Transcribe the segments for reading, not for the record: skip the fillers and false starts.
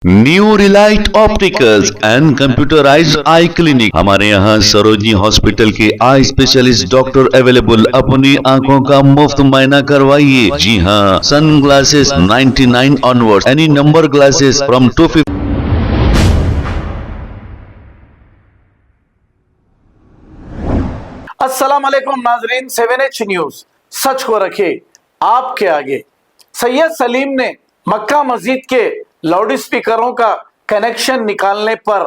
New Relight Opticals and computerized eye clinic. हमारे यहाँ Sarojini hospital के आई स्पेशलिस्ट डॉक्टर अवेलेबल। अपनी आंखों का मुफ्त मायना करवाइए। जी हाँ, sun glasses 99 onward, any number glasses from 250। अस्सलाम वालेकुम नाजरीन, 7H न्यूज सच को रखे आपके आगे। सैयद सलीम ने मक्का मस्जिद के लाउड स्पीकरों का कनेक्शन निकालने पर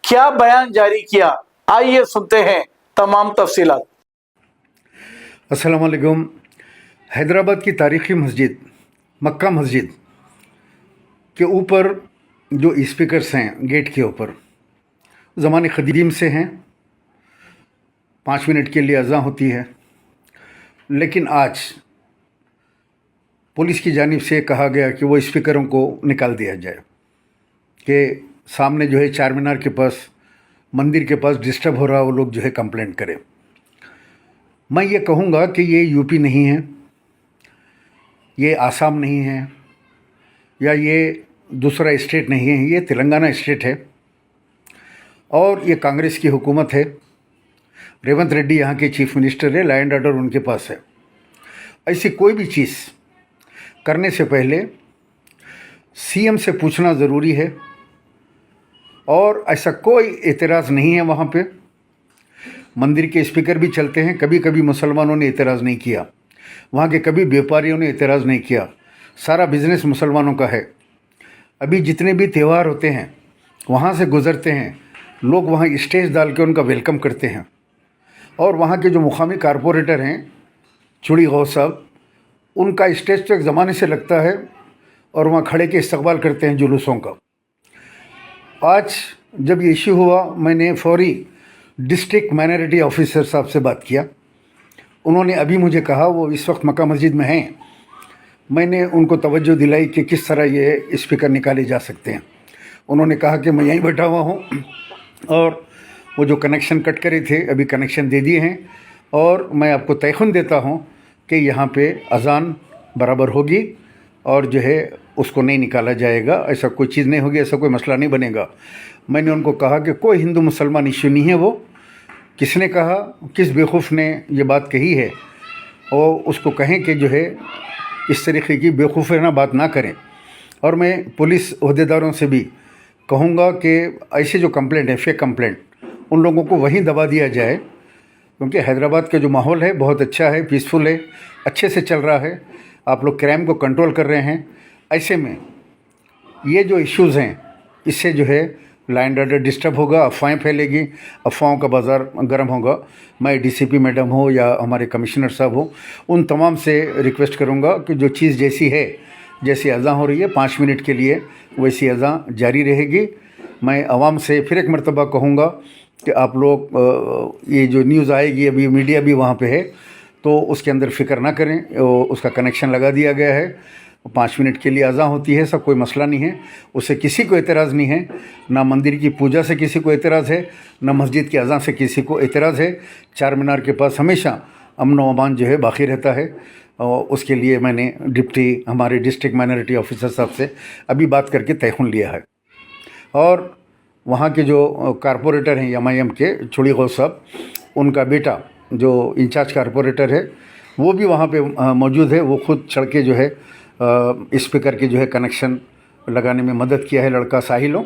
क्या बयान जारी किया, आइए सुनते हैं तमाम तफसीलात। अस्सलाम वालेकुम। हैदराबाद की तारीख़ी मस्जिद मक्का मस्जिद के ऊपर जो स्पीकर्स हैं गेट के ऊपर, ज़माने क़दीम से हैं। 5 मिनट के लिए अज़ान होती है, लेकिन आज पुलिस की जानिब से कहा गया कि वो स्पीकरों को निकाल दिया जाए कि सामने जो है चार मीनार के पास, मंदिर के पास डिस्टर्ब हो रहा, वो लोग जो है कंप्लेंट करें। मैं ये कहूँगा कि ये यूपी नहीं है, ये आसाम नहीं है, या ये दूसरा स्टेट नहीं है, ये तेलंगाना स्टेट है और ये कांग्रेस की हुकूमत है। रेवंत रेड्डी यहाँ के चीफ मिनिस्टर है, लॉ एंड ऑर्डर उनके पास है। ऐसी कोई भी चीज़ करने से पहले सीएम से पूछना ज़रूरी है और ऐसा कोई एतराज़ नहीं है। वहाँ पे मंदिर के स्पीकर भी चलते हैं, कभी कभी मुसलमानों ने एतराज़ नहीं किया, वहाँ के कभी व्यापारियों ने एतराज़ नहीं किया। सारा बिज़नेस मुसलमानों का है। अभी जितने भी त्यौहार होते हैं वहाँ से गुज़रते हैं लोग, वहाँ स्टेज डाल के उनका वेलकम करते हैं। और वहाँ के जो मुकामी कारपोरेटर हैं चूड़ी गौस साहब, उनका स्टेज तो एक ज़माने से लगता है और वहाँ खड़े के इस्तकबाल करते हैं जुलूसों का। आज जब ये इश्यू हुआ, मैंने फौरी डिस्ट्रिक्ट माइनॉरिटी ऑफिसर साहब से बात किया। उन्होंने अभी मुझे कहा, वो इस वक्त मक्का मस्जिद में हैं। मैंने उनको तवज्जो दिलाई कि किस तरह ये स्पीकर निकाले जा सकते हैं। उन्होंने कहा कि मैं यहीं बैठा हुआ हूँ और वो जो कनेक्शन कट करे थे अभी कनेक्शन दे दिए हैं, और मैं आपको तयख़ुन देता हूँ कि यहाँ पे अज़ान बराबर होगी और जो है उसको नहीं निकाला जाएगा। ऐसा कोई चीज़ नहीं होगी, ऐसा कोई मसला नहीं बनेगा। मैंने उनको कहा कि कोई हिंदू मुसलमान इश्यू नहीं है। वो किसने कहा, किस बेवकूफ़ ने ये बात कही है, और उसको कहें कि जो है इस तरीक़े की बेवकूफ़ाना बात ना करें। और मैं पुलिस ओहदेदारों से भी कहूँगा कि ऐसे जो कंप्लेंट है, फेक कंप्लेंट, उन लोगों को वहीं दबा दिया जाए, क्योंकि हैदराबाद का जो माहौल है बहुत अच्छा है, पीसफुल है, अच्छे से चल रहा है। आप लोग क्राइम को कंट्रोल कर रहे हैं। ऐसे में ये जो इश्यूज़ हैं, इससे जो है लॉ एंड ऑर्डर डिस्टर्ब होगा, अफवाहें फैलेगी, अफवाहों का बाज़ार गर्म होगा। मैं डीसीपी मैडम हो या हमारे कमिश्नर साहब हो, उन तमाम से रिक्वेस्ट करूँगा कि जो चीज़ जैसी है, जैसी अज़ान हो रही है 5 मिनट के लिए, वैसी अज़ान जारी रहेगी। मैं आवाम से फिर एक मरतबा कहूँगा कि आप लोग ये जो न्यूज़ आएगी, अभी मीडिया भी वहाँ पे है, तो उसके अंदर फ़िक्र ना करें। उसका कनेक्शन लगा दिया गया है, 5 मिनट के लिए अज़ान होती है, सब कोई मसला नहीं है, उससे किसी को एतराज़ नहीं है। ना मंदिर की पूजा से किसी को एतराज़ है, ना मस्जिद की अज़ान से किसी को एतराज़ है। चार मीनार के पास हमेशा अमन व अमान जो है बाकी रहता है। और उसके लिए मैंने हमारे डिस्ट्रिक्ट माइनॉरिटी ऑफिसर साहब से अभी बात करके तयख़ुन लिया है। और वहाँ के जो कारपोरेटर हैं एमआईएम के चूड़ी गौस साहब, उनका बेटा जो इंचार्ज कारपोरेटर है वो भी वहाँ पे मौजूद है। वो खुद चढ़ के जो है स्पीकर के जो है कनेक्शन लगाने में मदद किया है, लड़का साहिलों।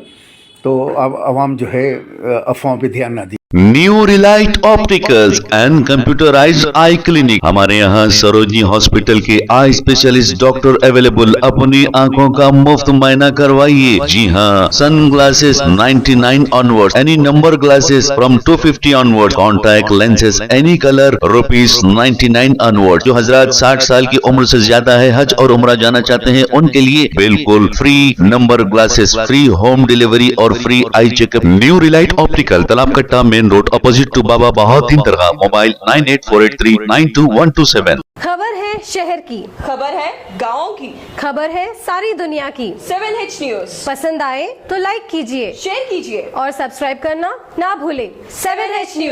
तो अब आवाम जो है अफवाहों पे ध्यान ना दी। New Relight Opticals and computerized eye clinic. हमारे यहाँ सरोजनी हॉस्पिटल के आई स्पेशलिस्ट डॉक्टर अवेलेबल। अपनी आंखों का मुफ्त मायना करवाइए। जी हाँ, sun glasses 99 onward, any number glasses from 250 onward, contact lenses any colour ₹99 onward. जो हजरात 60 साल की उम्र से ज्यादा है, हज और उम्रा जाना चाहते हैं, उनके लिए बिल्कुल free number glasses, free home delivery और free eye checkup. New Relight Optical, Talab Katta, main road, opposite to Baba Bahauddin दरगाह। मोबाइल 9848392127। खबर है शहर की, खबर है गाँव की, खबर है सारी दुनिया की। 7H न्यूज पसंद आए तो लाइक कीजिए, शेयर कीजिए और सब्सक्राइब करना ना भूले। 7H news.